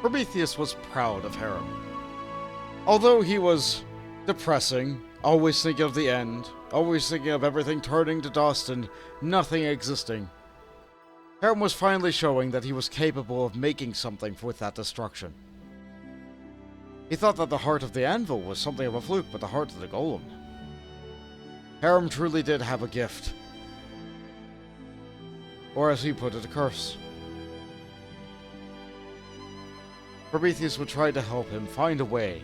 Prometheus was proud of Harem. Although he was depressing, always thinking of the end, always thinking of everything turning to dust and nothing existing, Harem was finally showing that he was capable of making something with that destruction. He thought that the heart of the anvil was something of a fluke, but the heart of the golem. Harem truly did have a gift. Or as he put it, a curse. Prometheus would try to help him find a way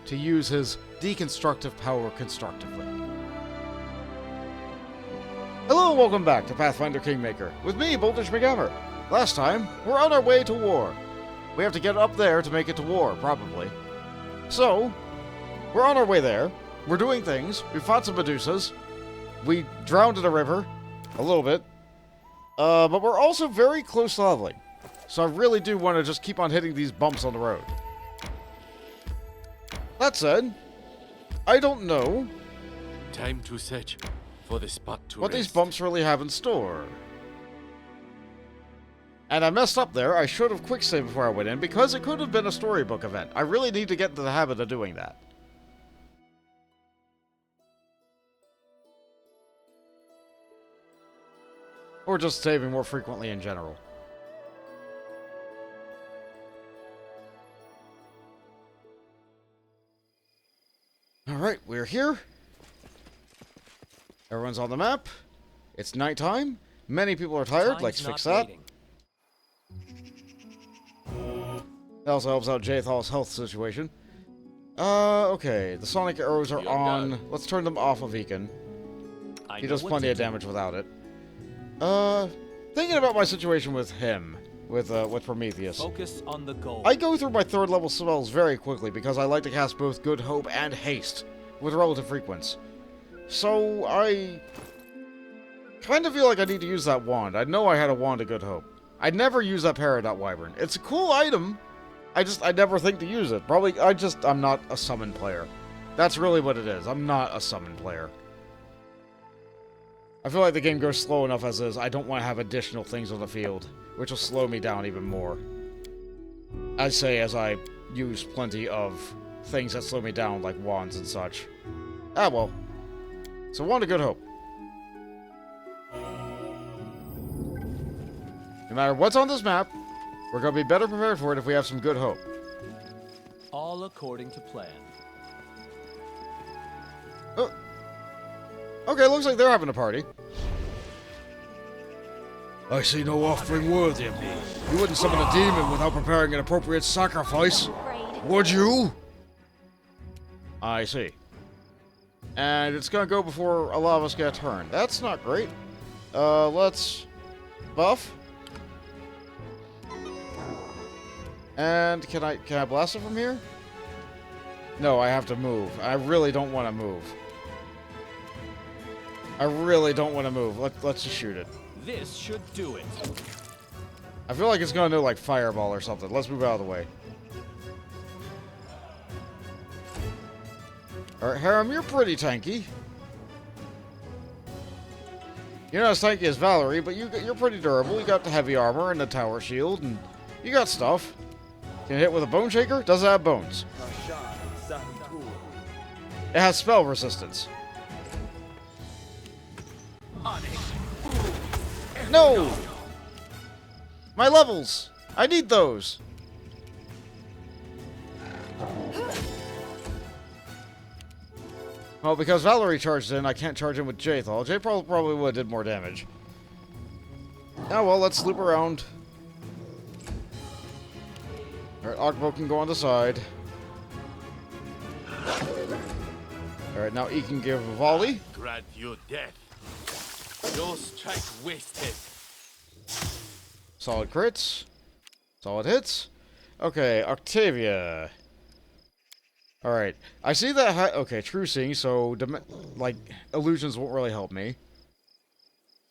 to use his deconstructive power constructively. Hello and welcome back to Pathfinder Kingmaker, with me, Boltish McGammar. Last time, we're on our way to war. We have to get up there to make it to war, probably. So, we're on our way there, we're doing things, we fought some Medusas, we drowned in a river, a little bit, but we're also very close to leveling. So I really do want to just keep on hitting these bumps on the road. That said, I don't know Time to search for the spot to what rest. these bumps really have in store. And I messed up there. I should have quick saved before I went in, because it could have been a storybook event. I really need to get into the habit of doing that. Or just saving more frequently in general. Alright, we're here. Everyone's on the map. It's nighttime. Many people are tired. Let's fix that. That also helps out Jathal's health situation. Okay. The sonic arrows are on. Done. Let's turn them off of Ekin. He does plenty of damage without it. Thinking about my situation with him, with Prometheus. Focus on the goal. I go through my third level spells very quickly because I like to cast both Good Hope and Haste with relative frequency. So I kind of feel like I need to use that wand. I know I had a wand of Good Hope. I'd never use that Peridot Wyvern. It's a cool item. I never think to use it. Probably, I'm not a summon player. That's really what it is. I'm not a summon player. I feel like the game goes slow enough as is. I don't want to have additional things on the field, which will slow me down even more. I say as I use plenty of things that slow me down, like wands and such. Ah, well. So, Wand of Good Hope. No matter what's on this map, we're going to be better prepared for it if we have some Good Hope. All according to plan. Oh. Okay, looks like they're having a party. I see no offering worthy of me. You wouldn't summon a demon without preparing an appropriate sacrifice, would you? I see. And it's gonna go before a lot of us get a turn. That's not great. Let's buff. And can I blast it from here? No, I have to move. I really don't want to move. I really don't want to move. Let's just shoot it. This should do it. I feel like it's gonna do like fireball or something. Let's move out of the way. Alright, Harem, you're pretty tanky. You're not as tanky as Valerie, but you're pretty durable. You got the heavy armor and the tower shield, and you got stuff. Can you hit with a bone shaker? Does it have bones? It has spell resistance. No! My levels! I need those! Well, because Valerie charged in, I can't charge in with Jathal. Jay probably would have did more damage. Oh well, let's loop around. Alright, Ogbo can go on the side. Alright, now he can give a volley. Grant you death. No strike wasted. Solid crits. Solid hits. Okay, Octavia. Alright. I see that... okay, true seeing, so... like, illusions won't really help me.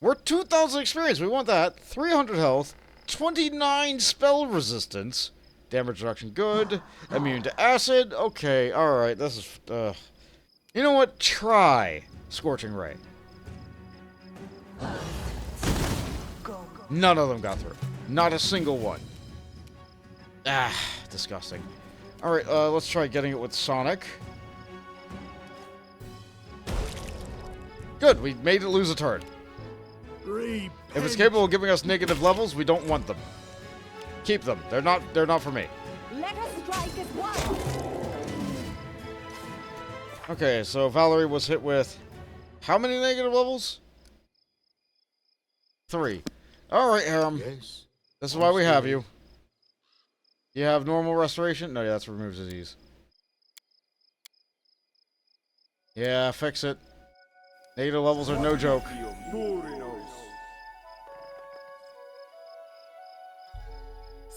We're 2,000 experience. We want that. 300 health. 29 spell resistance. Damage reduction, good. Immune to acid. Okay, alright. This is... you know what? Try Scorching Ray. None of them got through. Not a single one. Ah, disgusting. Alright, let's try getting it with Sonic. Good, we made it lose a turn. If it's capable of giving us negative levels, we don't want them. Keep them. They're not for me. Let us strike as one. Okay, so Valerie was hit with how many negative levels? 3. Alright, Harem. Yes. This is why we have you. You have normal restoration? No, yeah, that's removes disease. Yeah, fix it. Negative levels are no joke.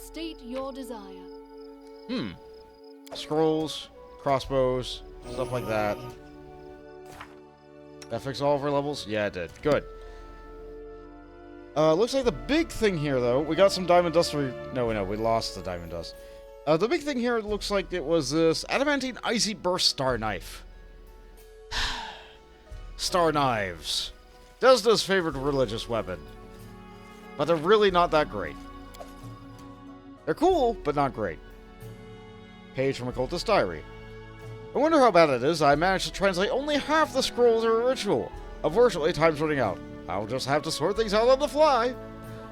State your desire. Scrolls, crossbows, stuff like that. That fix all of our levels? Yeah, it did. Good. Looks like the big thing here, though, we got some diamond dust. No, we lost the diamond dust. The big thing here looks like it was this adamantine icy burst star knife. Star knives. Desna's favorite religious weapon. But they're really not that great. They're cool, but not great. Page from Occultist Diary. I wonder how bad it is I managed to translate only half the scrolls of a ritual. Unfortunately, time's running out. I'll just have to sort things out on the fly.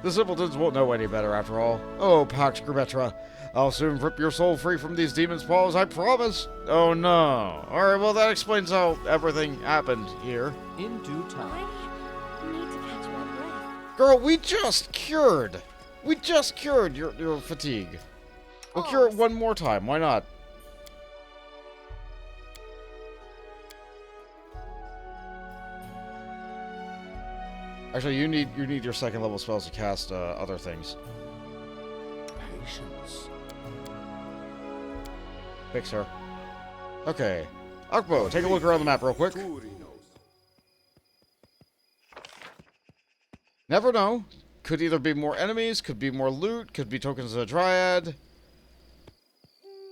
The simpletons won't know any better after all. Oh, Pax Grimetra. I'll soon rip your soul free from these demons' paws, I promise. Oh no. Alright, well that explains how everything happened here. In due time. I need to catch my breath. Girl, we just cured. We just cured your fatigue. We'll cure it one more time. Why not? Actually, you need your second level spells to cast other things. Patience. Fix her. Okay. Akbo, take a look around the map real quick. Never know. Could either be more enemies, could be more loot, could be tokens of the Dryad.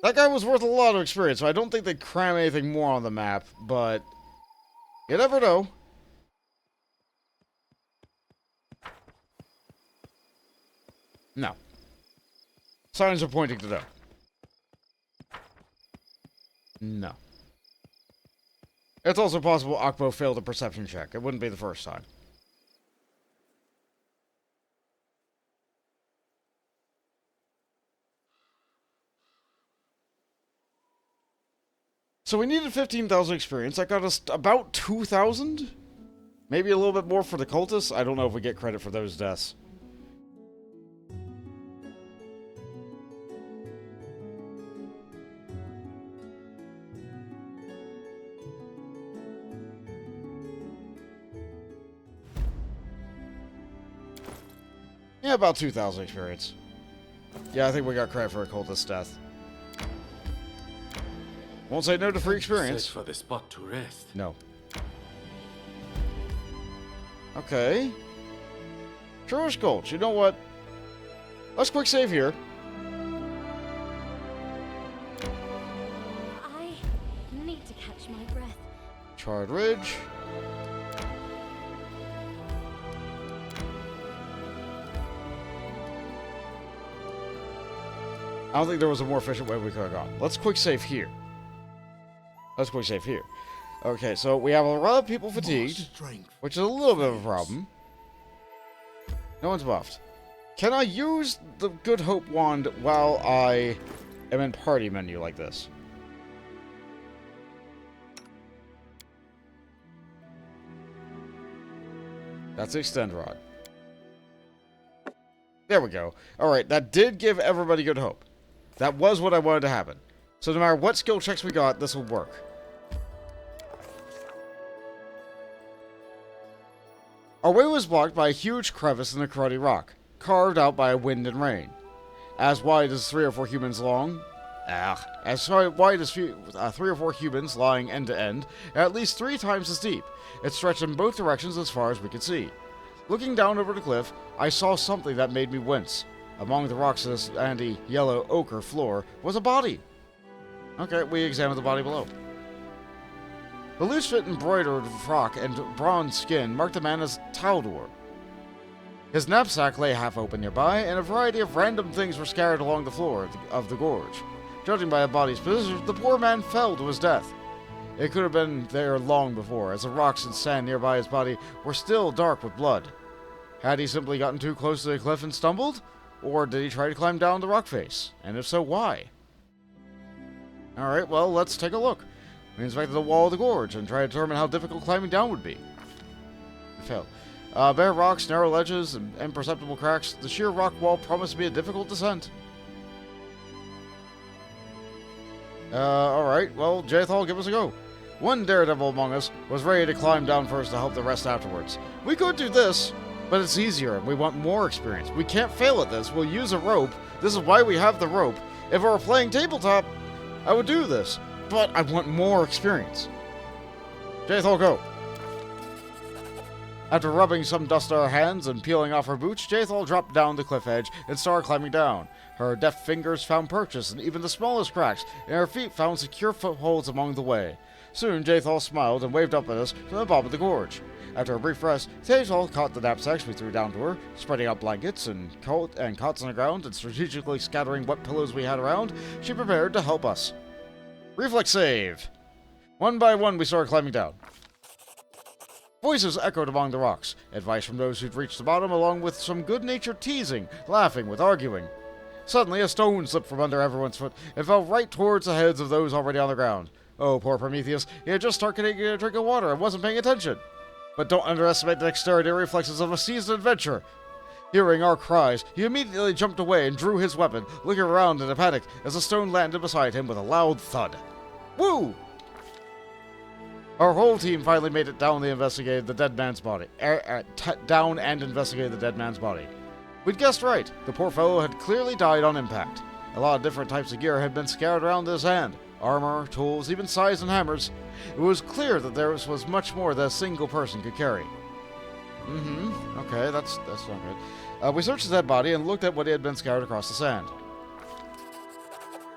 That guy was worth a lot of experience, so I don't think they'd cram anything more on the map, but you never know. No. Signs are pointing to no. No. It's also possible Akbo failed a perception check. It wouldn't be the first time. So we needed 15,000 experience. That got us about 2,000? Maybe a little bit more for the cultists? I don't know if we get credit for those deaths. Yeah, about 2,000 experience. Yeah, I think we got credit for a cultist death. Won't say no to free experience. Search for the spot to rest. No. Okay. Shrewish Gulch, you know what? Let's quick save here. I need to catch my breath. Charred Ridge. I don't think there was a more efficient way we could have gone. Let's quick save here. Let's quick save here. Okay, so we have a lot of people fatigued, which is a little bit of a problem. No one's buffed. Can I use the Good Hope wand while I am in party menu like this? That's the extend rod. There we go. Alright, that did give everybody Good Hope. That was what I wanted to happen. So no matter what skill checks we got, this will work. Our way was blocked by a huge crevice in the karate rock, carved out by wind and rain. As wide as 3 or 4 humans long... as wide as 3 or 4 humans lying end to end, and at least 3 times as deep. It stretched in both directions as far as we could see. Looking down over the cliff, I saw something that made me wince. Among the rocks of this sandy, yellow ochre floor was a body. Okay, we examined the body below. The loose-fit embroidered frock and bronze skin marked the man as Taldor. His knapsack lay half open nearby, and a variety of random things were scattered along the floor of the gorge. Judging by the body's position, the poor man fell to his death. It could have been there long before, as the rocks and sand nearby his body were still dark with blood. Had he simply gotten too close to the cliff and stumbled? Or did he try to climb down the rock face? And if so, why? Alright, well, let's take a look. We inspected the wall of the gorge and tried to determine how difficult climbing down would be. It failed. Bare rocks, narrow ledges, and imperceptible cracks, the sheer rock wall promised to be a difficult descent. Alright, well, Jathal, give us a go. One daredevil among us was ready to climb down first to help the rest afterwards. We could do this, but it's easier and we want more experience. We can't fail at this. We'll use a rope. This is why we have the rope. If I were playing tabletop, I would do this, but I want more experience. Jathal, go. After rubbing some dust on her hands and peeling off her boots, Jathal dropped down the cliff edge and started climbing down. Her deft fingers found purchase in even the smallest cracks, and her feet found secure footholds along the way. Soon, Jathal smiled and waved up at us from the bottom of the gorge. After a brief rest, Jathal caught the knapsacks we threw down to her, spreading out blankets and cots on the ground and strategically scattering what pillows we had around. She prepared to help us. Reflex save! One by one, we started climbing down. Voices echoed among the rocks, advice from those who'd reached the bottom, along with some good-natured teasing, laughing with arguing. Suddenly, a stone slipped from under everyone's foot and fell right towards the heads of those already on the ground. Oh, poor Prometheus, he had just started taking a drink of water and wasn't paying attention. But don't underestimate the dexterity and reflexes of a seasoned adventurer. Hearing our cries, he immediately jumped away and drew his weapon, looking around in a panic as the stone landed beside him with a loud thud. Woo! Our whole team finally made it down and investigated the dead man's body. We'd guessed right. The poor fellow had clearly died on impact. A lot of different types of gear had been scattered around his hand. Armor, tools, even scythes and hammers. It was clear that there was much more that a single person could carry. Okay, that's not good. We searched his dead body and looked at what had been scattered across the sand.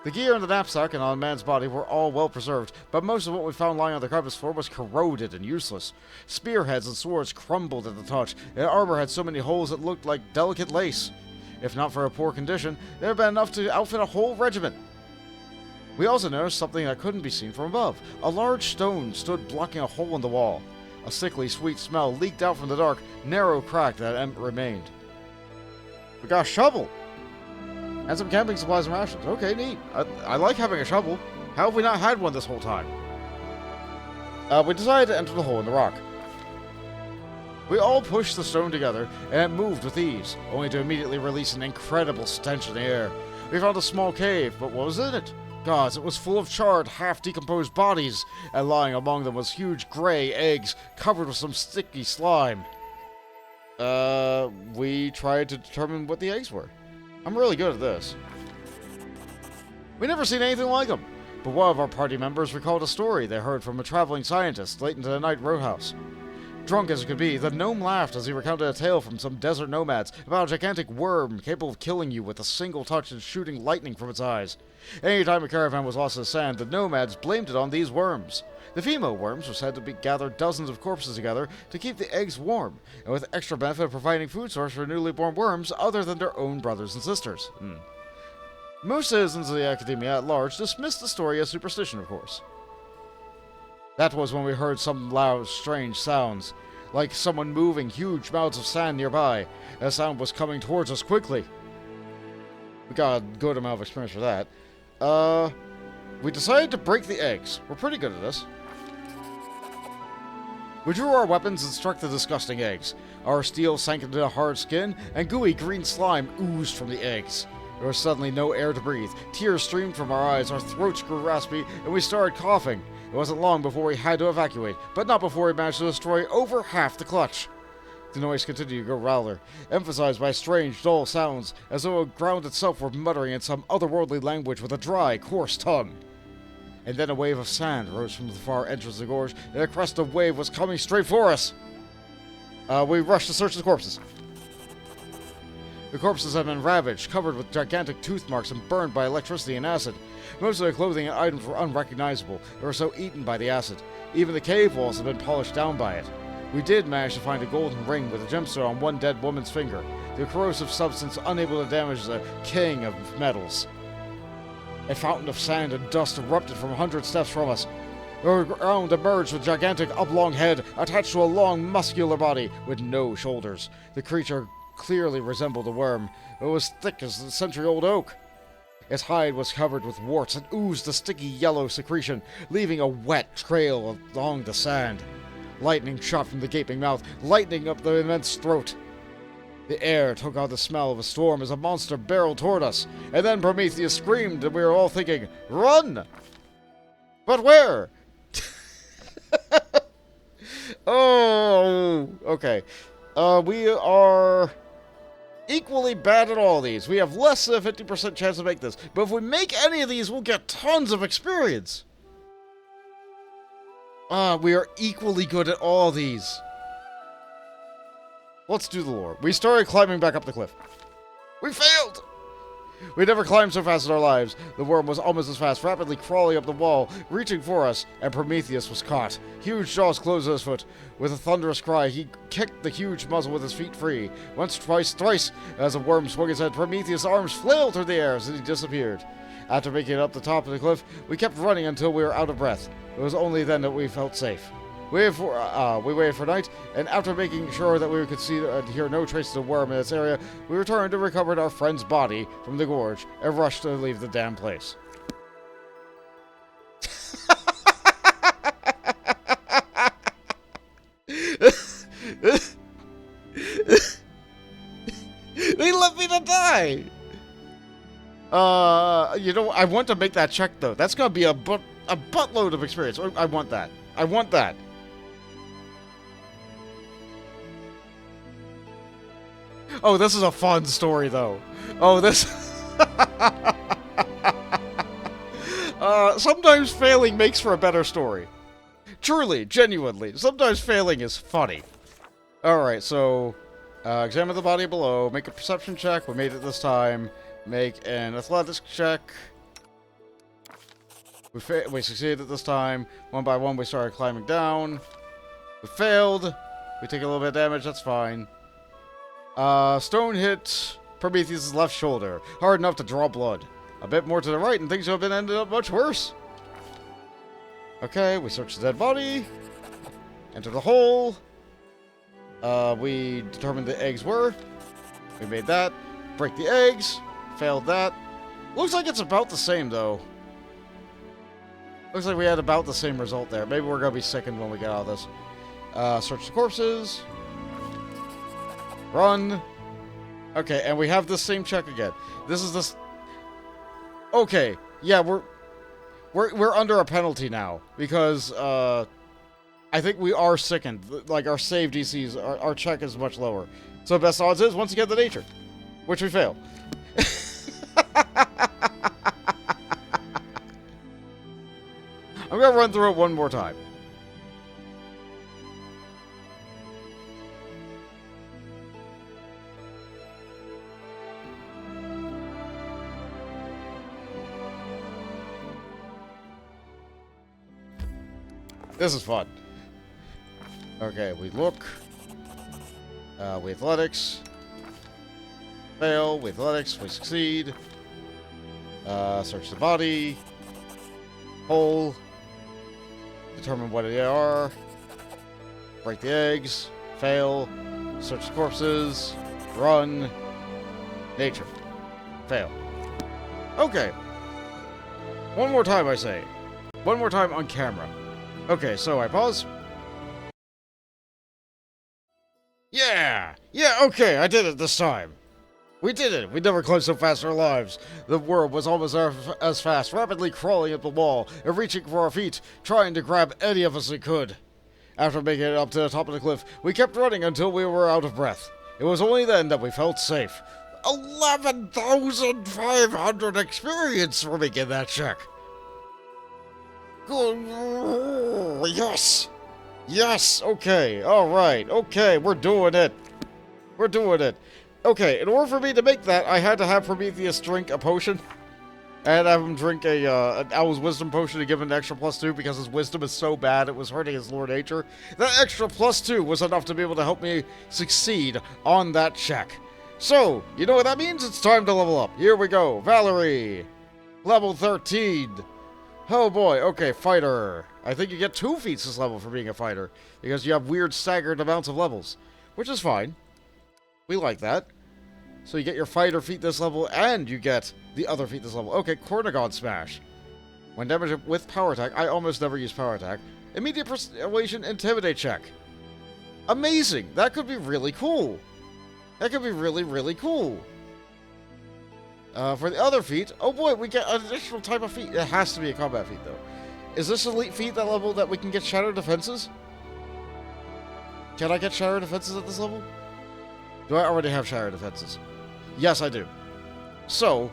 The gear in the knapsack and on the man's body were all well preserved, but most of what we found lying on the crevice floor was corroded and useless. Spearheads and swords crumbled at the touch, and armor had so many holes it looked like delicate lace. If not for a poor condition, there had been enough to outfit a whole regiment. We also noticed something that couldn't be seen from above. A large stone stood blocking a hole in the wall. A sickly sweet smell leaked out from the dark, narrow crack that remained. We got a shovel! And some camping supplies and rations. Okay, neat. I like having a shovel. How have we not had one this whole time? We decided to enter the hole in the rock. We all pushed the stone together, and it moved with ease, only to immediately release an incredible stench in the air. We found a small cave, but what was in it? Gods, it was full of charred, half-decomposed bodies, and lying among them was huge gray eggs covered with some sticky slime. We tried to determine what the eggs were. I'm really good at this. We never seen anything like them, but one of our party members recalled a story they heard from a traveling scientist late into the night roadhouse. Drunk as it could be, the gnome laughed as he recounted a tale from some desert nomads about a gigantic worm capable of killing you with a single touch and shooting lightning from its eyes. Anytime a caravan was lost in the sand, the nomads blamed it on these worms. The female worms were said to gather dozens of corpses together to keep the eggs warm, and with extra benefit of providing food source for newly born worms other than their own brothers and sisters. Most citizens of the academia at large dismissed the story as superstition, of course. That was when we heard some loud, strange sounds, like someone moving huge mounds of sand nearby, and the sound was coming towards us quickly. We got a good amount of experience for that. We decided to break the eggs. We're pretty good at this. We drew our weapons and struck the disgusting eggs. Our steel sank into the hard skin, and gooey green slime oozed from the eggs. There was suddenly no air to breathe. Tears streamed from our eyes, our throats grew raspy, and we started coughing. It wasn't long before we had to evacuate, but not before we managed to destroy over half the clutch. The noise continued to grow louder, emphasized by strange, dull sounds, as though the ground itself were muttering in some otherworldly language with a dry, coarse tongue. And then a wave of sand rose from the far entrance of the gorge, and a crest of wave was coming straight for us. We rushed to search the corpses. The corpses had been ravaged, covered with gigantic tooth marks and burned by electricity and acid. Most of their clothing and items were unrecognizable. They were so eaten by the acid. Even the cave walls had been polished down by it. We did manage to find a golden ring with a gemstone on one dead woman's finger, the corrosive substance unable to damage the king of metals. A fountain of sand and dust erupted from 100 steps from us. The ground emerged with a gigantic oblong head attached to a long, muscular body with no shoulders. The creature clearly resembled a worm. It was thick as the century-old oak. Its hide was covered with warts and oozed a sticky yellow secretion, leaving a wet trail along the sand. Lightning shot from the gaping mouth, lightening up the immense throat. The air took on the smell of a storm as a monster barreled toward us, and then Prometheus screamed and we were all thinking, "Run!" But where? Oh, okay. We are equally bad at all these. We have less than a 50% chance to make this. But if we make any of these, we'll get tons of experience. We are equally good at all these. Let's do the lore. We started climbing back up the cliff. We failed! We never climbed so fast in our lives. The worm was almost as fast, rapidly crawling up the wall, reaching for us, and Prometheus was caught. Huge jaws closed on his foot. With a thunderous cry, he kicked the huge muzzle with his feet free. Once, twice, thrice, as the worm swung his head, Prometheus' arms flailed through the air as he disappeared. After making it up the top of the cliff, we kept running until we were out of breath. It was only then that we felt safe. We waited for night, and after making sure that we could see and hear no traces of worm in this area, we returned and recovered our friend's body from the gorge and rushed to leave the damn place. They left me to die! You know, I want to make that check, though. That's gonna be a buttload of experience. I want that. I want that. Oh, this is a fun story, though. Oh, this... sometimes failing makes for a better story. Truly, genuinely. Sometimes failing is funny. Alright, so... examine the body below. Make a perception check. We made it this time. Make an athletics check. We succeeded this time. One by one, we started climbing down. We failed. We take a little bit of damage. That's fine. Stone hit Prometheus' left shoulder, hard enough to draw blood. A bit more to the right, and things would have ended up much worse. Okay, we search the dead body. Enter the hole. We determined the eggs were. We made that. Break the eggs. Failed that. Looks like it's about the same, though. Looks like we had about the same result there. Maybe we're gonna be sickened when we get out of this. Search the corpses. Run. Okay, and we have the same check again. This is this. Okay, yeah, we're under a penalty now because I think we are sickened. Like our save DCs, our check is much lower. So best odds is once you get the nature, which we fail. I'm gonna run through it one more time. This is fun. Okay, we look. We athletics. Fail. We athletics. We succeed. Search the body. Hole. Determine what they are. Break the eggs. Fail. Search the corpses. Run. Nature. Fail. Okay. One more time, I say. One more time on camera. Okay, so I pause. Yeah! Yeah, okay, I did it this time. We did it! We never climbed so fast in our lives. The worm was almost as fast, rapidly crawling up the wall and reaching for our feet, trying to grab any of us it could. After making it up to the top of the cliff, we kept running until we were out of breath. It was only then that we felt safe. 11,500 experience for making that check. Good. Yes! Yes! Okay, alright, okay, we're doing it. We're doing it. Okay, in order for me to make that, I had to have Prometheus drink a potion. And have him drink an Owl's Wisdom Potion to give him an extra +2 because his wisdom is so bad it was hurting his lore nature. That extra +2 was enough to be able to help me succeed on that check. So, you know what that means? It's time to level up. Here we go. Valerie. Level 13. Oh boy. Okay, fighter. I think you get 2 feats this level for being a fighter. Because you have weird staggered amounts of levels. Which is fine. We like that. So you get your fighter feat this level, and you get the other feat this level. Okay, Cornagon Smash. When damaged with power attack, I almost never use power attack. Immediate Persuasion Intimidate check. Amazing! That could be really cool. That could be really, really cool. For the other feat, oh boy, we get an additional type of feat. It has to be a combat feat, though. Is this elite feat that level that we can get Shadow Defenses? Can I get Shadow Defenses at this level? Do I already have Shadow Defenses? Yes, I do. So,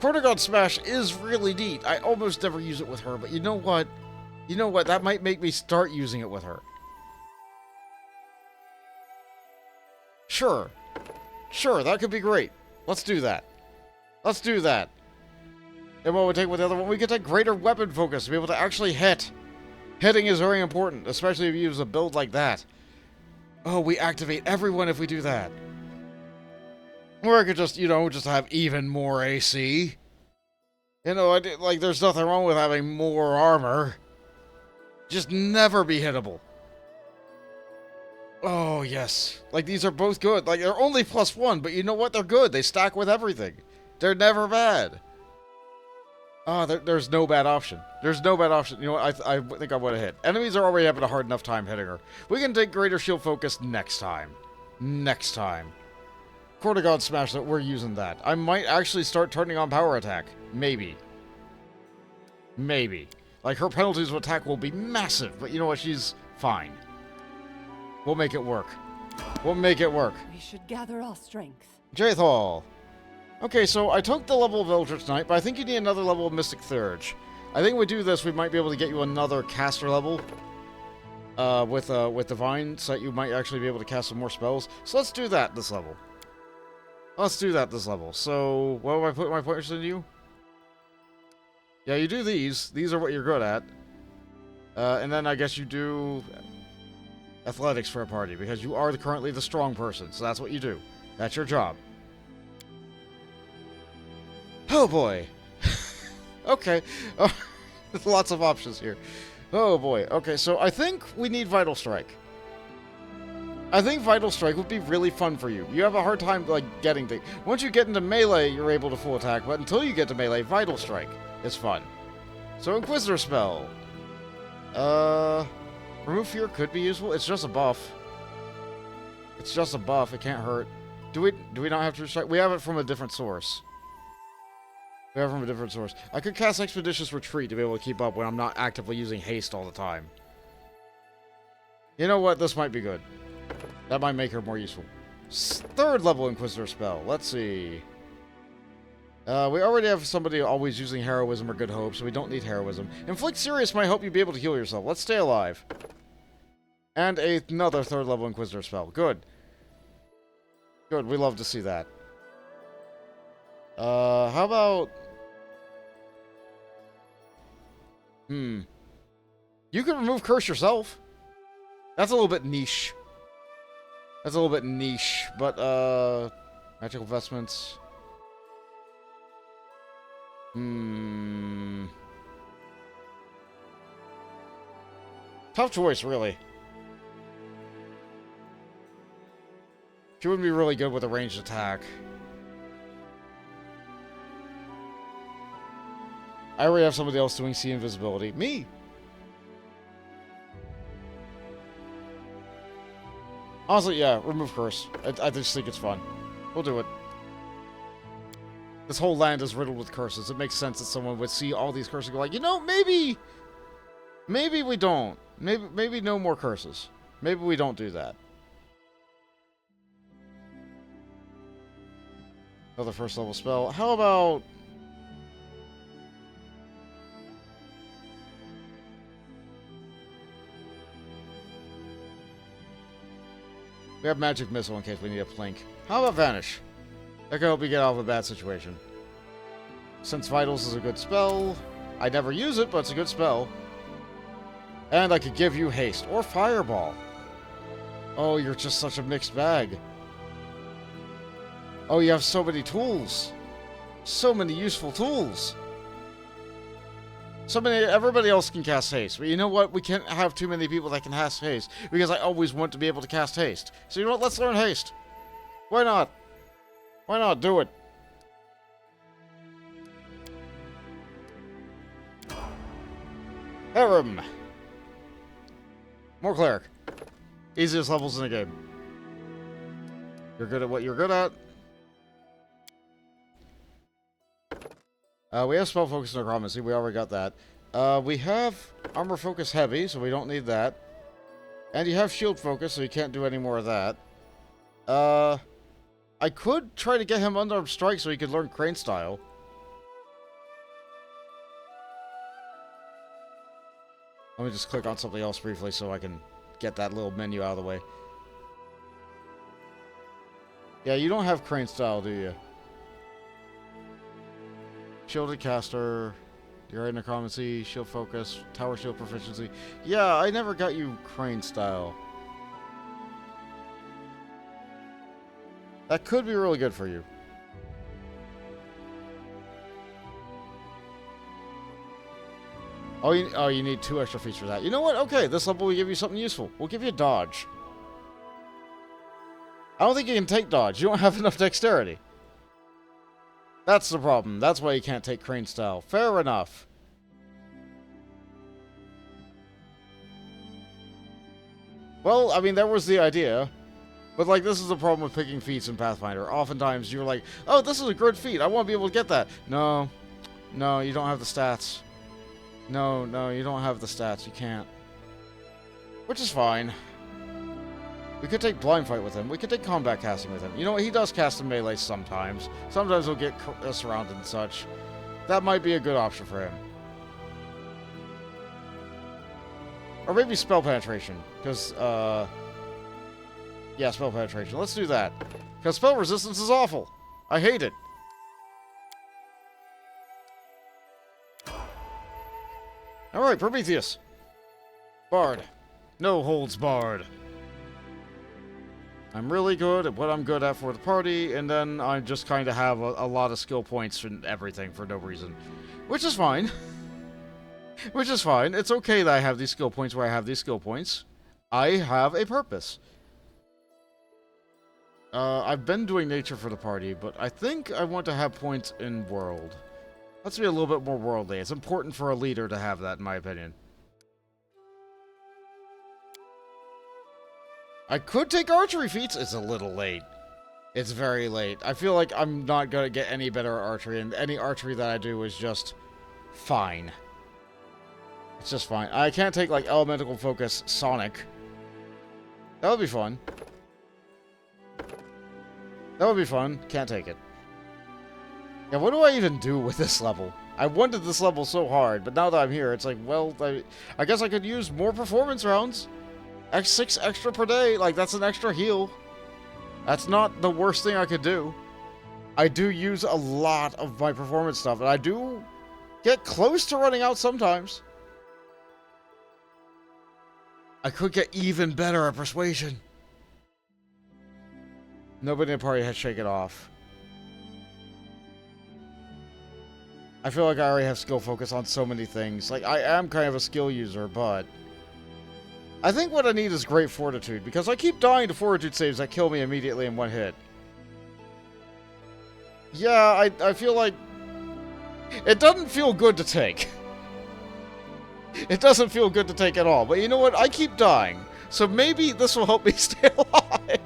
Cornagon Smash is really neat. I almost never use it with her, but you know what? You know what? That might make me start using it with her. Sure. Sure, that could be great. Let's do that. Let's do that. And what would take with the other one? We get that greater weapon focus to be able to actually hit. Hitting is very important, especially if you use a build like that. Oh, we activate everyone if we do that. Or I could just, you know, just have even more AC. You know, like, there's nothing wrong with having more armor. Just never be hittable. Oh, yes. Like, these are both good. Like, they're only +1, but you know what? They're good. They stack with everything. They're never bad. Oh, there's no bad option. There's no bad option. You know what? I think I would have hit. Enemies are already having a hard enough time hitting her. We can take Greater Shield Focus next time. Next time. Cornagon Smash, we're using that. I might actually start turning on Power Attack. Maybe. Maybe. Like, her penalties of attack will be massive, but you know what? She's fine. We'll make it work. We'll make it work. We should gather our strength. Jaethal. Okay, so I took the level of Eldritch Knight, but I think you need another level of Mystic Thurge. I think if we do this, we might be able to get you another caster level with Divine, so that you might actually be able to cast some more spells. So let's do that this level. Let's do that this level. So, what do I put my pointers into you? Yeah, you do these. These are what you're good at. And then I guess you do athletics for a party, because you are currently the strong person, so that's what you do. That's your job. Oh boy. Okay. There's lots of options here. Oh boy. Okay, so I think we need Vital Strike. I think Vital Strike would be really fun for you. You have a hard time, like, getting things. Once you get into melee, you're able to full attack, but until you get to melee, Vital Strike is fun. So, Inquisitor Spell. Remove Fear could be useful. It's just a buff. It's just a buff. It can't hurt. Do we not have to strike? We have it from a different source. We have it from a different source. I could cast Expeditious Retreat to be able to keep up when I'm not actively using haste all the time. You know what? This might be good. That might make her more useful. Third level Inquisitor spell. Let's see. We already have somebody always using Heroism or Good Hope, so we don't need Heroism. Inflict Serious might help you be able to heal yourself. Let's stay alive. And another third level Inquisitor spell. Good. Good, we love to see that. How about... You can remove Curse yourself. That's a little bit niche. That's a little bit niche, but, Magical Vestments... Tough choice, really. She wouldn't be really good with a ranged attack. I already have somebody else doing See Invisibility. Me! Honestly, yeah, remove Curse. I just think it's fun. We'll do it. This whole land is riddled with curses. It makes sense that someone would see all these curses and go like, you know, maybe we don't. Maybe no more curses. Maybe we don't do that. Another first level spell. How about... We have Magic Missile in case we need a Plink. How about Vanish? That can help you get out of a bad situation. Since Vitals is a good spell, I never use it, but it's a good spell. And I could give you haste or Fireball. Oh, you're just such a mixed bag. Oh, you have so many tools. So many useful tools. Everybody else can cast haste. But you know what? We can't have too many people that can cast haste. Because I always want to be able to cast haste. So you know what? Let's learn haste. Why not? Why not? Do it. Harem. More cleric. Easiest levels in the game. You're good at what you're good at. We have spell focus and necromancy. We already got that. We have armor focus heavy, so we don't need that. And you have shield focus, so you can't do any more of that. I could try to get him unarmed strike so he could learn crane style. Let me just click on something else briefly so I can get that little menu out of the way. Yeah, you don't have crane style, do you? Shielded caster, you're in necromancy, shield focus, tower shield proficiency. Yeah, I never got you crane style. That could be really good for you. Oh, you need 2 extra feats for that. You know what? Okay, this level will give you something useful. We'll give you dodge. I don't think you can take dodge. You don't have enough dexterity. That's the problem. That's why you can't take crane style. Fair enough. Well, I mean, that was the idea. But, like, this is the problem with picking feats in Pathfinder. Oftentimes, you're like, oh, this is a good feat. I want to be able to get that. No. No, you don't have the stats. No, you don't have the stats. You can't. Which is fine. We could take blind fight with him. We could take combat casting with him. You know what? He does cast in melee sometimes. Sometimes he'll get surrounded and such. That might be a good option for him. Or maybe spell penetration. Because, yeah, spell penetration. Let's do that. Because spell resistance is awful. I hate it. Alright, Prometheus. Bard. No holds barred. I'm really good at what I'm good at for the party, and then I just kind of have a lot of skill points and everything for no reason. Which is fine. Which is fine. It's okay that I have these skill points where I have these skill points. I have a purpose. I've been doing nature for the party, but I think I want to have points in world. Let's be a little bit more worldly. It's important for a leader to have that, in my opinion. I could take archery feats. It's a little late. It's very late. I feel like I'm not going to get any better at archery, and any archery that I do is just fine. It's just fine. I can't take, like, elemental focus Sonic. That would be fun. That would be fun. Can't take it. Yeah, what do I even do with this level? I wanted this level so hard, but now that I'm here, it's like, well, I guess I could use more performance rounds. X6 extra per day, like, that's an extra heal. That's not the worst thing I could do. I do use a lot of my performance stuff, and I do get close to running out sometimes. I could get even better at persuasion. Nobody in the party has shaken off. I feel like I already have skill focus on so many things. Like, I am kind of a skill user, but I think what I need is great fortitude, because I keep dying to fortitude saves that kill me immediately in one hit. Yeah, I feel like it doesn't feel good to take. It doesn't feel good to take at all. But you know what? I keep dying, so maybe this will help me stay alive.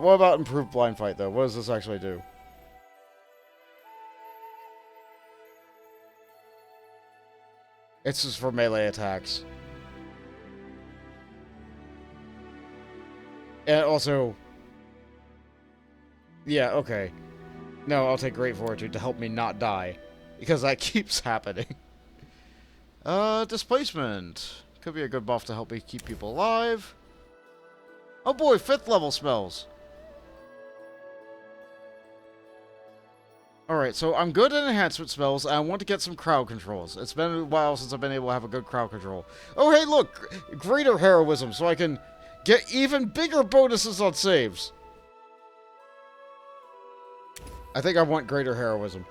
What about improved blind fight, though? What does this actually do? It's just for melee attacks. And also... Yeah, okay. No, I'll take Great Fortitude to help me not die. Because that keeps happening. Displacement. Could be a good buff to help me keep people alive. Oh boy, 5th level spells. Alright, so I'm good at enhancement spells, and I want to get some crowd controls. It's been a while since I've been able to have a good crowd control. Oh hey, look! Greater heroism, so I can get even bigger bonuses on saves. I think I want greater heroism.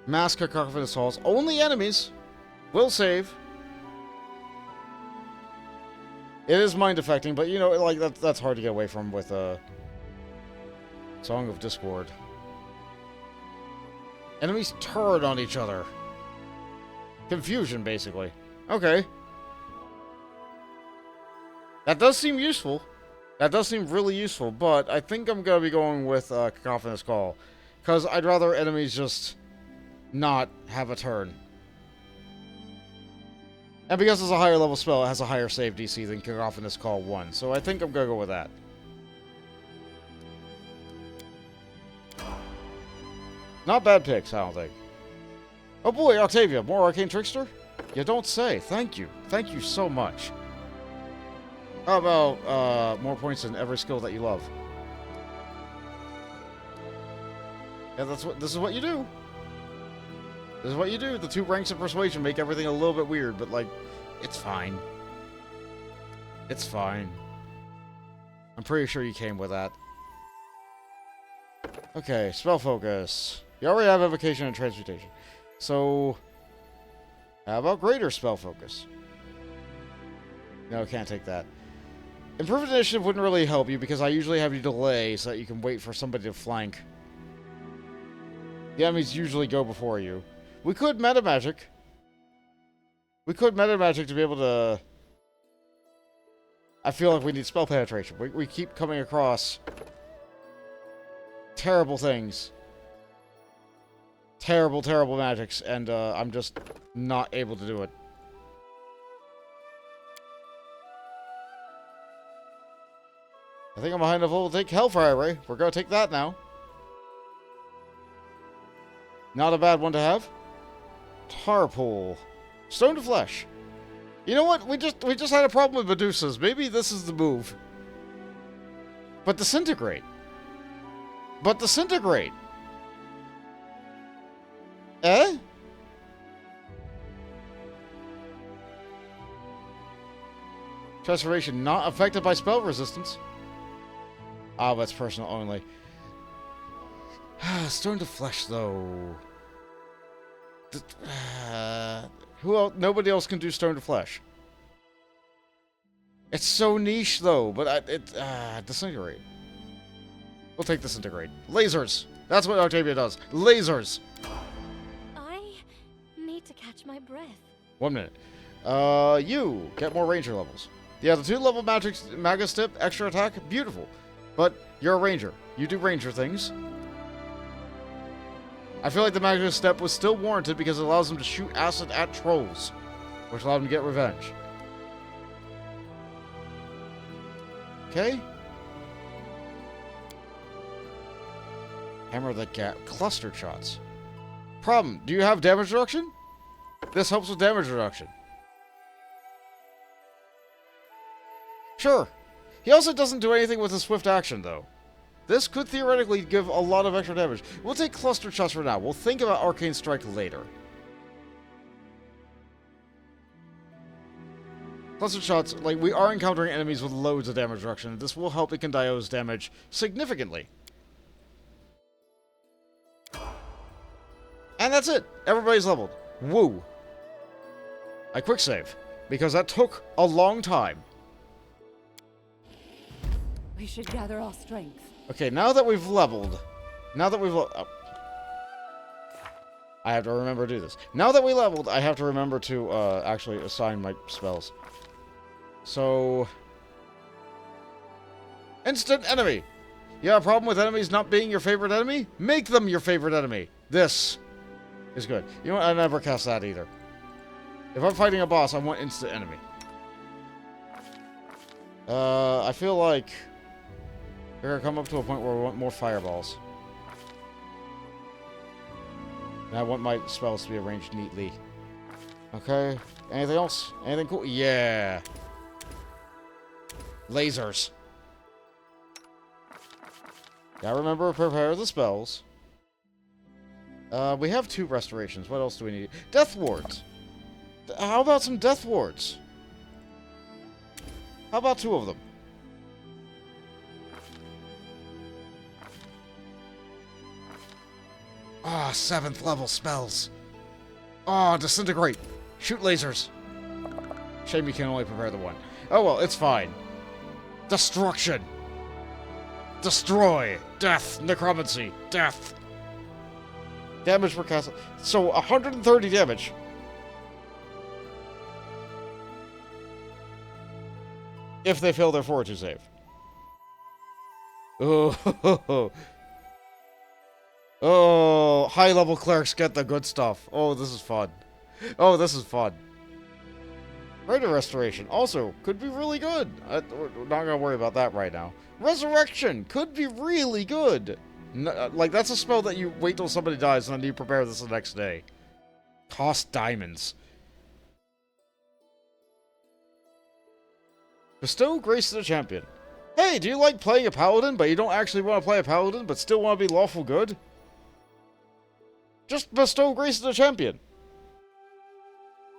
Mass cacophonous halls. Only enemies will save. It is mind affecting, but you know, like that's hard to get away from with Song of Discord. Enemies turn on each other. Confusion, basically. Okay. That does seem useful. That does seem really useful, but I think I'm going to be going with Cacophonous Call. Because I'd rather enemies just not have a turn. And because it's a higher level spell, it has a higher save DC than Cacophonous Call 1. So I think I'm going to go with that. Not bad picks, I don't think. Oh boy, Octavia, more Arcane Trickster? You don't say. Thank you. Thank you so much. How about more points in every skill that you love? Yeah, this is what you do. This is what you do. The 2 ranks of persuasion make everything a little bit weird, but like, it's fine. It's fine. I'm pretty sure you came with that. Okay, spell focus. You already have evocation and transmutation. So, how about greater spell focus? No, can't take that. Improved initiative wouldn't really help you because I usually have you delay so that you can wait for somebody to flank. The enemies usually go before you. We could meta magic. We could meta magic to be able to... I feel like we need spell penetration. We keep coming across terrible things. Terrible, terrible magics, and I'm just not able to do it. I think I'm behind enough level to take Hellfire Ray. We're going to take that now. Not a bad one to have. Tarpool. Stone to Flesh. You know what? We just had a problem with Medusas. Maybe this is the move. But Disintegrate. But Disintegrate. Eh? Transformation not affected by spell resistance. Ah, that's personal only. Stone to Flesh, though. Who else? Nobody else can do Stone to Flesh. It's so niche, though. But Disintegrate. We'll take Disintegrate. Lasers. That's what Octavia does. Lasers. I need to catch my breath. 1 minute. You get more Ranger levels. Yeah, the 2-level Magus Tip, extra attack, beautiful. But you're a Ranger. You do Ranger things. I feel like the Magus Step was still warranted because it allows them to shoot acid at trolls, which allowed them to get revenge. Okay. Hammer the gap. Cluster shots. Problem. Do you have damage reduction? This helps with damage reduction. Sure. He also doesn't do anything with his swift action, though. This could theoretically give a lot of extra damage. We'll take Cluster Shots for now. We'll think about Arcane Strike later. Cluster Shots, like, we are encountering enemies with loads of damage reduction. This will help Ikandio's damage significantly. And that's it. Everybody's leveled. Woo. I quick save, because that took a long time. We should gather our strength. Okay, now that we've leveled... I have to remember to do this. Now that we leveled, I have to remember to actually assign my spells. So... Instant enemy! You have a problem with enemies not being your favorite enemy? Make them your favorite enemy! This is good. You know what? I never cast that either. If I'm fighting a boss, I want instant enemy. I feel like... we're gonna come up to a point where we want more fireballs. And I want my spells to be arranged neatly. Okay. Anything else? Anything cool? Yeah. Lasers. Gotta remember to prepare the spells. We have 2 restorations. What else do we need? Death wards. How about some death wards? How about 2 of them? Ah, 7th level spells. Ah, disintegrate. Shoot lasers. Shame you can only prepare the 1. Oh well, it's fine. Destruction. Destroy. Death. Necromancy. Death. Damage per castle. So, 130 damage. If they fail their fortitude save. Oh, oh, high-level clerics get the good stuff. Oh, this is fun. Oh, this is fun. Raider Restoration also could be really good. We're not going to worry about that right now. Resurrection could be really good. Like, that's a spell that you wait till somebody dies and then you prepare this the next day. Cost diamonds. Bestow grace to the champion. Hey, do you like playing a paladin, but you don't actually want to play a paladin, but still want to be lawful good? Just bestow grace to the champion.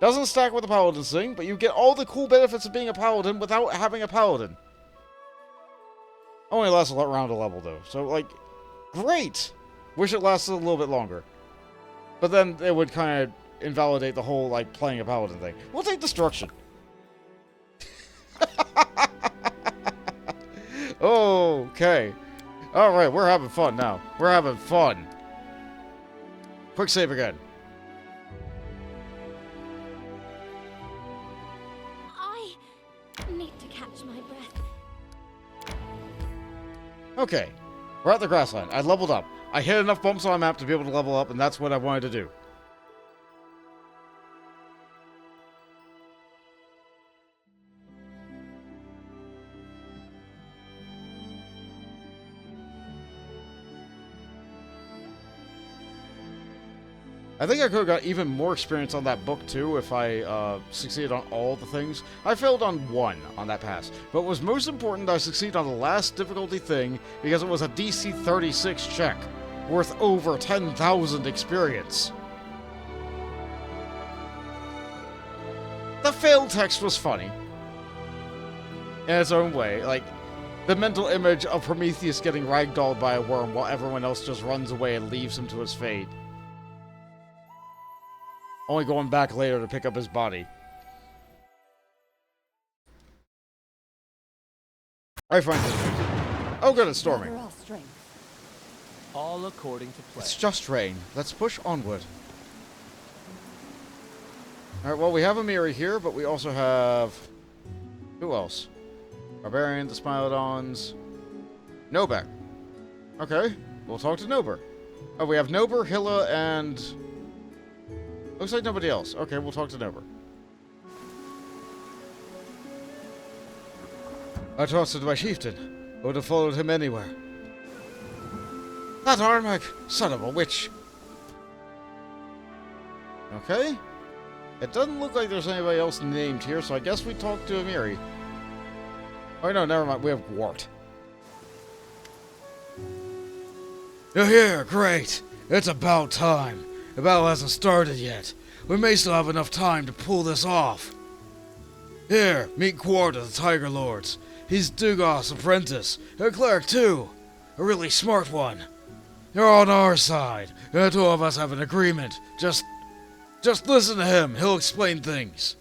Doesn't stack with the paladin thing, but you get all the cool benefits of being a paladin without having a paladin. Only lasts around a level, though. So, like, great! Wish it lasted a little bit longer. But then it would kind of invalidate the whole, like, playing a paladin thing. We'll take destruction. Okay. Alright, we're having fun now. We're having fun. Quick save again. I need to catch my breath. Okay. We're at the grassland. I leveled up. I hit enough bumps on the map to be able to level up, and that's what I wanted to do. I think I could have got even more experience on that book, too, if I succeeded on all the things. I failed on 1 on that pass. But what was most important, I succeeded on the last difficulty thing, because it was a DC 36 check, worth over 10,000 experience. The failed text was funny. In its own way. Like, the mental image of Prometheus getting ragdolled by a worm while everyone else just runs away and leaves him to his fate. Only going back later to pick up his body. Alright, fine. Oh good, it's storming. Gather all strength. All according to plan. It's just rain. Let's push onward. Alright, well, we have Amiri here, but we also have... Who else? Barbarian, the Smilodons... Nober. Okay, we'll talk to Nober. Oh, we have Nober, Hilla, and... Looks like nobody else. Okay, we'll talk to Nober. I trusted my chieftain. I would have followed him anywhere. That Armag, son of a witch. Okay. It doesn't look like there's anybody else named here, so I guess we talk to Amiri. Oh no, never mind. We have Gwart. You're here, great. It's about time. The battle hasn't started yet. We may still have enough time to pull this off. Here, meet Gwart of the Tiger Lords. He's Dugos' apprentice, a cleric too. A really smart one. You're on our side. The 2 of us have an agreement. Just listen to him. He'll explain things.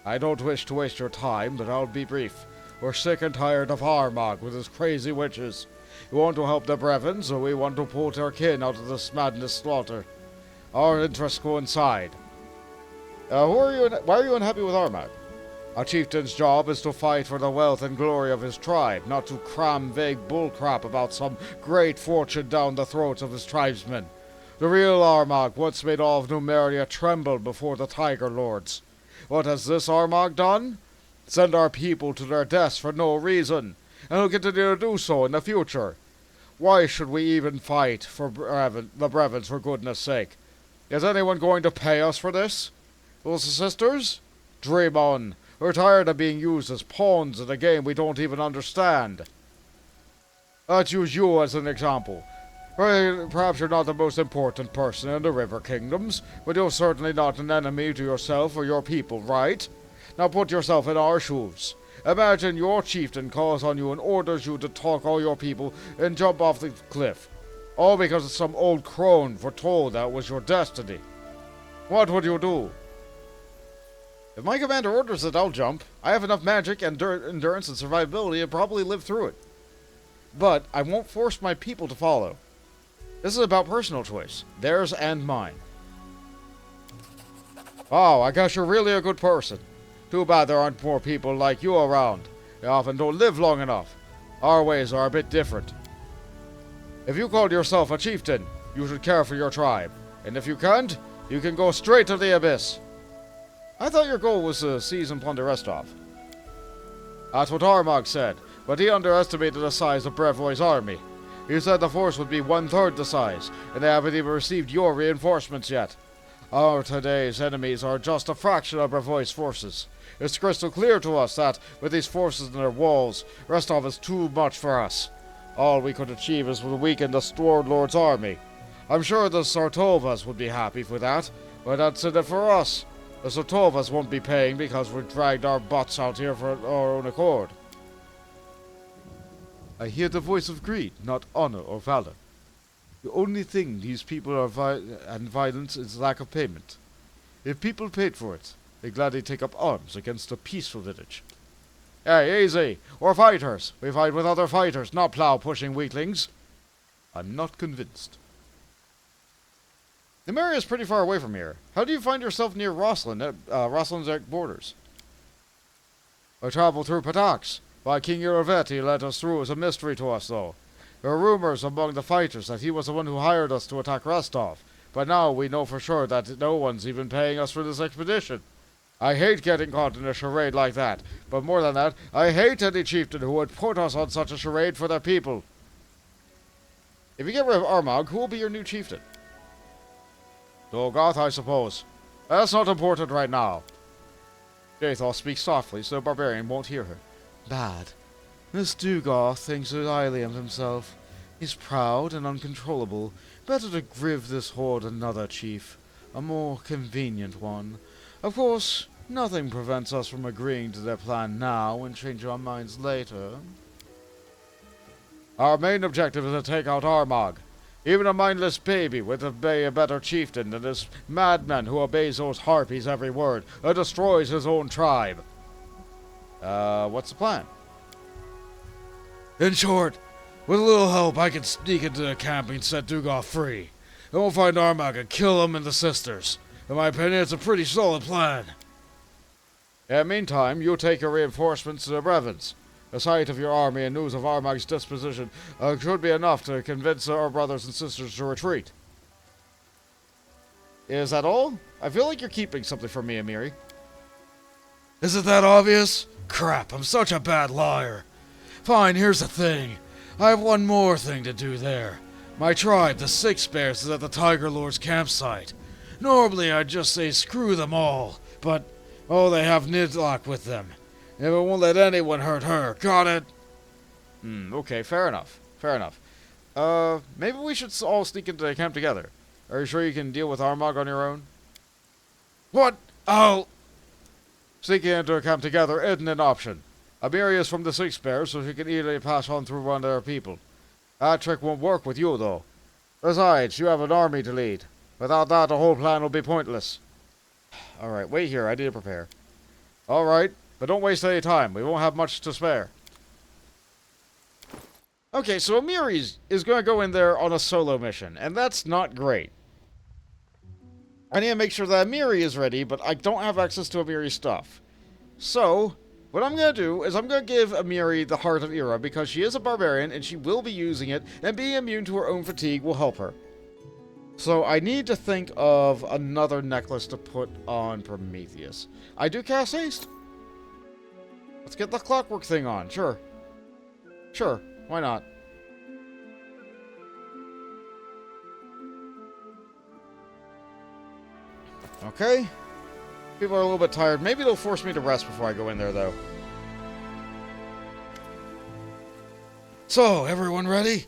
I don't wish to waste your time, but I'll be brief. We're sick and tired of Armag with his crazy witches. We want to help the Brevin, so we want to pull our kin out of this madness slaughter. Our interests coincide. Why are you unhappy with Armag? Our chieftain's job is to fight for the wealth and glory of his tribe, not to cram vague bullcrap about some great fortune down the throats of his tribesmen. The real Armag, once made all of Numeria, trembled before the Tiger Lords. What has this Armag done? Send our people to their deaths for no reason, and will continue to do so in the future. Why should we even fight for the Brevins, for goodness sake? Is anyone going to pay us for this? Those sisters? Dream on. We're tired of being used as pawns in a game we don't even understand. Let's use you as an example. Perhaps you're not the most important person in the River Kingdoms, but you're certainly not an enemy to yourself or your people, right? Now put yourself in our shoes. Imagine your chieftain calls on you and orders you to talk all your people and jump off the cliff. All because some old crone foretold that was your destiny. What would you do? If my commander orders it, I'll jump. I have enough magic, endurance, and survivability to probably live through it. But I won't force my people to follow. This is about personal choice. Theirs and mine. Oh, I guess you're really a good person. Too bad there aren't more people like you around. They often don't live long enough. Our ways are a bit different. If you called yourself a chieftain, you should care for your tribe. And if you can't, you can go straight to the abyss. I thought your goal was to seize and plunder Restov. That's what Armagh said, but he underestimated the size of Brevoy's army. He said the force would be 1/3 the size, and they haven't even received your reinforcements yet. Our today's enemies are just a fraction of Brevoy's forces. It's crystal clear to us that, with these forces in their walls, Restov is too much for us. All we could achieve is to weaken the Sword Lord's army. I'm sure the Sartovas would be happy for that, but that's it for us. The Sartovas won't be paying because we dragged our butts out here for our own accord. I hear the voice of greed, not honor or valor. The only thing these people are and violence is lack of payment. If people paid for it, they gladly take up arms against a peaceful village. Hey, easy! We're fighters! We fight with other fighters, not plow-pushing weaklings. I'm not convinced. The area is pretty far away from here. How do you find yourself near Rossland's borders? I travel through Patax. Why King Uravetti led us through is a mystery to us, though. There are rumors among the fighters that he was the one who hired us to attack Rostov, but now we know for sure that no one's even paying us for this expedition. I hate getting caught in a charade like that, but more than that, I hate any chieftain who would put us on such a charade for their people. If you get rid of Armagh, who will be your new chieftain? Dolgoth, I suppose. That's not important right now. Jaethal speaks softly so the barbarian won't hear her. Bad. This Dugoth thinks highly of himself. He's proud and uncontrollable. Better to give this horde another chief. A more convenient one. Of course, nothing prevents us from agreeing to their plan now and change our minds later. Our main objective is to take out Armagh. Even a mindless baby would obey a better chieftain than this madman who obeys those harpies every word and destroys his own tribe. What's the plan? In short, with a little help, I can sneak into the camp and set Dugoth free. Then we'll find Armagh and kill him and the sisters. In my opinion, it's a pretty solid plan. In the meantime, you take your reinforcements to the Brevins. The sight of your army and news of Armagh's disposition should be enough to convince our brothers and sisters to retreat. Is that all? I feel like you're keeping something from me, Amiri. Is it that obvious? Crap, I'm such a bad liar. Fine, here's the thing. I have one more thing to do there. My tribe, the Six Bears, is at the Tiger Lord's campsite. Normally I'd just say screw them all, but, oh, they have Nidlock with them. And it won't let anyone hurt her, got it? Okay, fair enough. Maybe we should all sneak into the camp together. Are you sure you can deal with Armagh on your own? What? Sneaking into a camp together isn't an option. Amiri is from the Six Bears, so she can easily pass on through one of their people. That trick won't work with you, though. Besides, you have an army to lead. Without that, the whole plan will be pointless. Alright, wait here, I need to prepare. Alright, but don't waste any time. We won't have much to spare. Okay, so Amiri is going to go in there on a solo mission, and that's not great. I need to make sure that Amiri is ready, but I don't have access to Amiri's stuff. So, what I'm going to do is I'm going to give Amiri the Heart of Era, because she is a barbarian, and she will be using it, and being immune to her own fatigue will help her. So I need to think of another necklace to put on Prometheus. I do cast haste. Let's get the clockwork thing on, sure. Sure, why not? Okay. People are a little bit tired. Maybe they'll force me to rest before I go in there, though. So, everyone ready?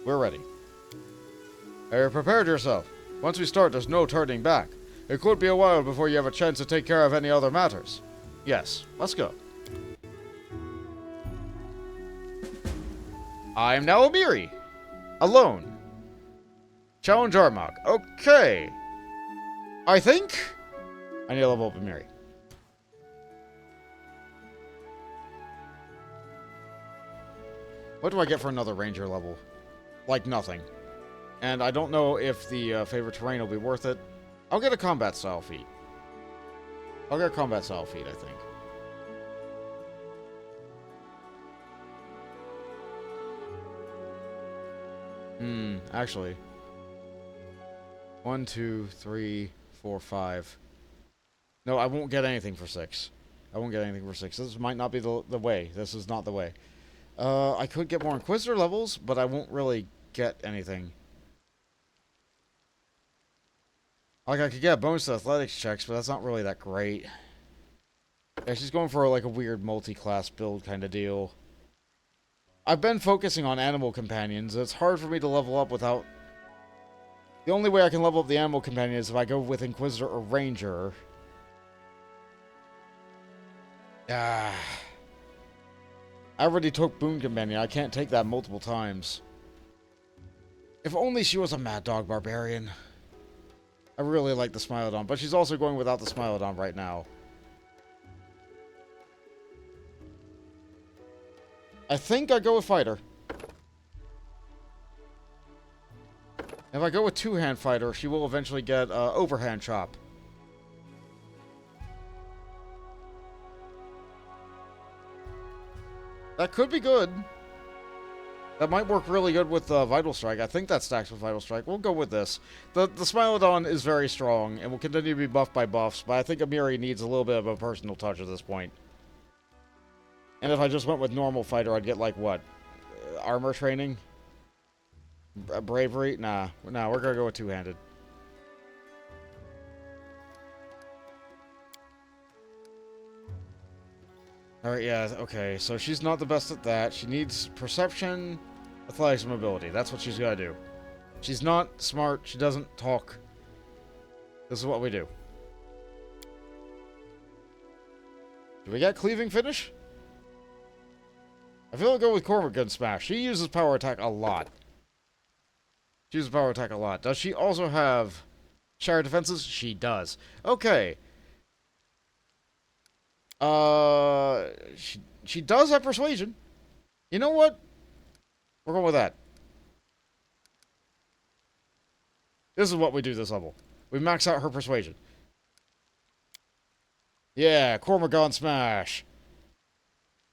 We're ready. Have you prepared yourself? Once we start, there's no turning back. It could be a while before you have a chance to take care of any other matters. Yes, let's go. I am now Amiri. Alone. Challenge Armagh. Okay. I think I need to level up Amiri. What do I get for another ranger level? Like nothing. And I don't know if the favorite terrain will be worth it. I'll get a combat style feat. I'll get a combat style feat, I think. Actually. 1, 2, 3, 4, 5. No, I won't get anything for 6. I won't get anything for 6. This might not be the way. This is not the way. I could get more Inquisitor levels, but I won't really get anything. Like, I could get a bonus to athletics checks, but that's not really that great. Yeah, she's going for, like, a weird multi-class build kind of deal. I've been focusing on animal companions. It's hard for me to level up without... The only way I can level up the animal companion is if I go with Inquisitor or Ranger. I already took Boon Companion. I can't take that multiple times. If only she was a Mad Dog Barbarian. I really like the Smilodon, but she's also going without the Smilodon right now. I think I go with Fighter. If I go with Two-Hand Fighter, she will eventually get Overhand Chop. That could be good. That might work really good with Vital Strike. I think that stacks with Vital Strike. We'll go with this. The Smilodon is very strong and will continue to be buffed by buffs, but I think Amiri needs a little bit of a personal touch at this point. And if I just went with normal fighter, I'd get, like, what? Armor training? Bravery? Nah, we're gonna go with two-handed. Alright, yeah, okay, so she's not the best at that. She needs perception, athletics, and mobility. That's what she's gotta do. She's not smart, she doesn't talk. This is what we do. Do we get cleaving finish? I feel like I'll go with Cormac Gun Smash. She uses power attack a lot. She uses power attack a lot. Does she also have Shire defenses? She does. Okay. She does have persuasion. You know what? We're going with that. This is what we do this level. We max out her persuasion. Yeah, Cormac Gun Smash.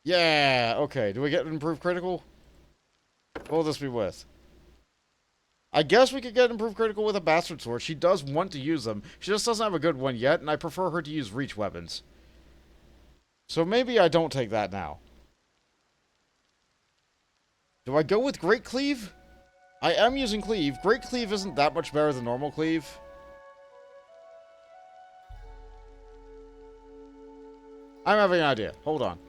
Yeah, okay. Do we get an improved critical? What will this be with? I guess we could get improved critical with a Bastard Sword. She does want to use them. She just doesn't have a good one yet, and I prefer her to use reach weapons. So maybe I don't take that now. Do I go with Great Cleave? I am using Cleave. Great Cleave isn't that much better than normal Cleave. I'm having an idea. Hold on.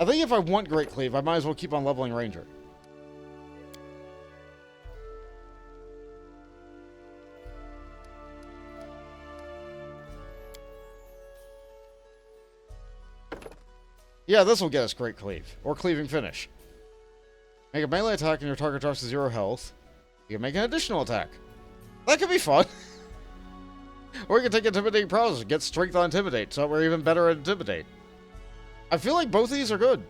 I think if I want Great Cleave, I might as well keep on leveling Ranger. Yeah, this will get us Great Cleave. Or Cleaving Finish. Make a melee attack and your target drops to 0 health. You can make an additional attack. That could be fun. Or you can take Intimidating Prowess and get Strength on Intimidate, so we're even better at Intimidate. I feel like both of these are good.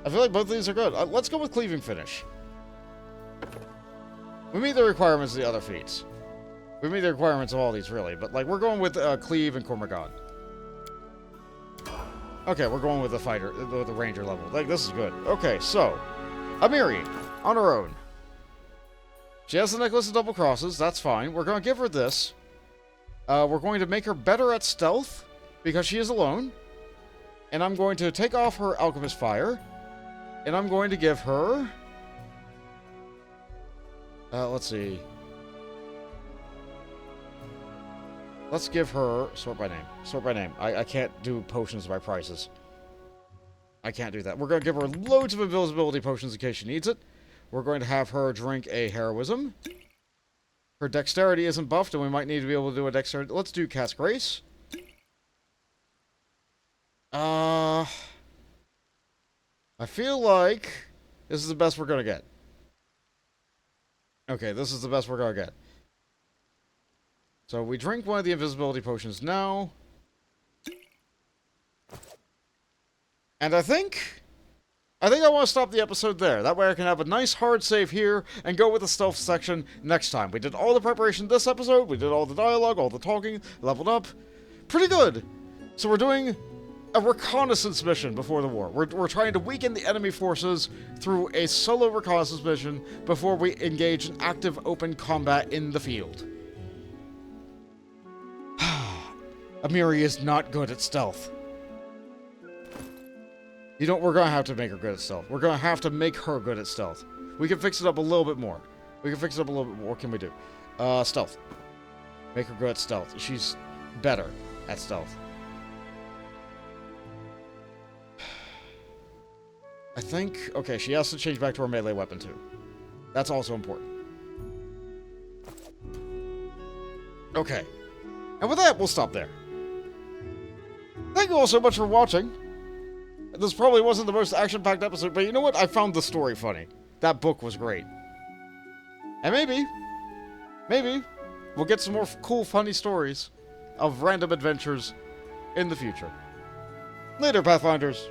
Let's go with Cleaving Finish. We meet the requirements of the other feats. We meet the requirements of all these, really. But, like, we're going with Cleave and Cormagon. Okay, we're going with the fighter, the ranger level. Like, this is good. Okay, so, Amiri, on her own. She has the necklace of double crosses. That's fine. We're going to give her this. We're going to make her better at stealth, because she is alone. And I'm going to take off her Alchemist Fire. And I'm going to give her... Let's see. Let's give her... Sort by name. Sort by name. I can't do potions by prices. I can't do that. We're going to give her loads of invisibility potions in case she needs it. We're going to have her drink a heroism. Her dexterity isn't buffed, and we might need to be able to do a dexterity... Let's do Cast Grace. I feel like this is the best we're going to get. Okay, this is the best we're going to get. So we drink one of the invisibility potions now. And I think I want to stop the episode there. That way I can have a nice hard save here and go with the stealth section next time. We did all the preparation this episode. We did all the dialogue, all the talking, leveled up. Pretty good. So we're doing a reconnaissance mission before the war. We're trying to weaken the enemy forces through a solo reconnaissance mission before we engage in active open combat in the field. Amiri is not good at stealth. You know, we're going to have to make her good at stealth. We're going to have to make her good at stealth. We can fix it up a little bit more. What can we do? Stealth. Make her good at stealth. She's better at stealth. I think... Okay, she has to change back to her melee weapon, too. That's also important. Okay. And with that, we'll stop there. Thank you all so much for watching. This probably wasn't the most action-packed episode, but you know what? I found the story funny. That book was great. And maybe, we'll get some more cool, funny stories of random adventures in the future. Later, Pathfinders.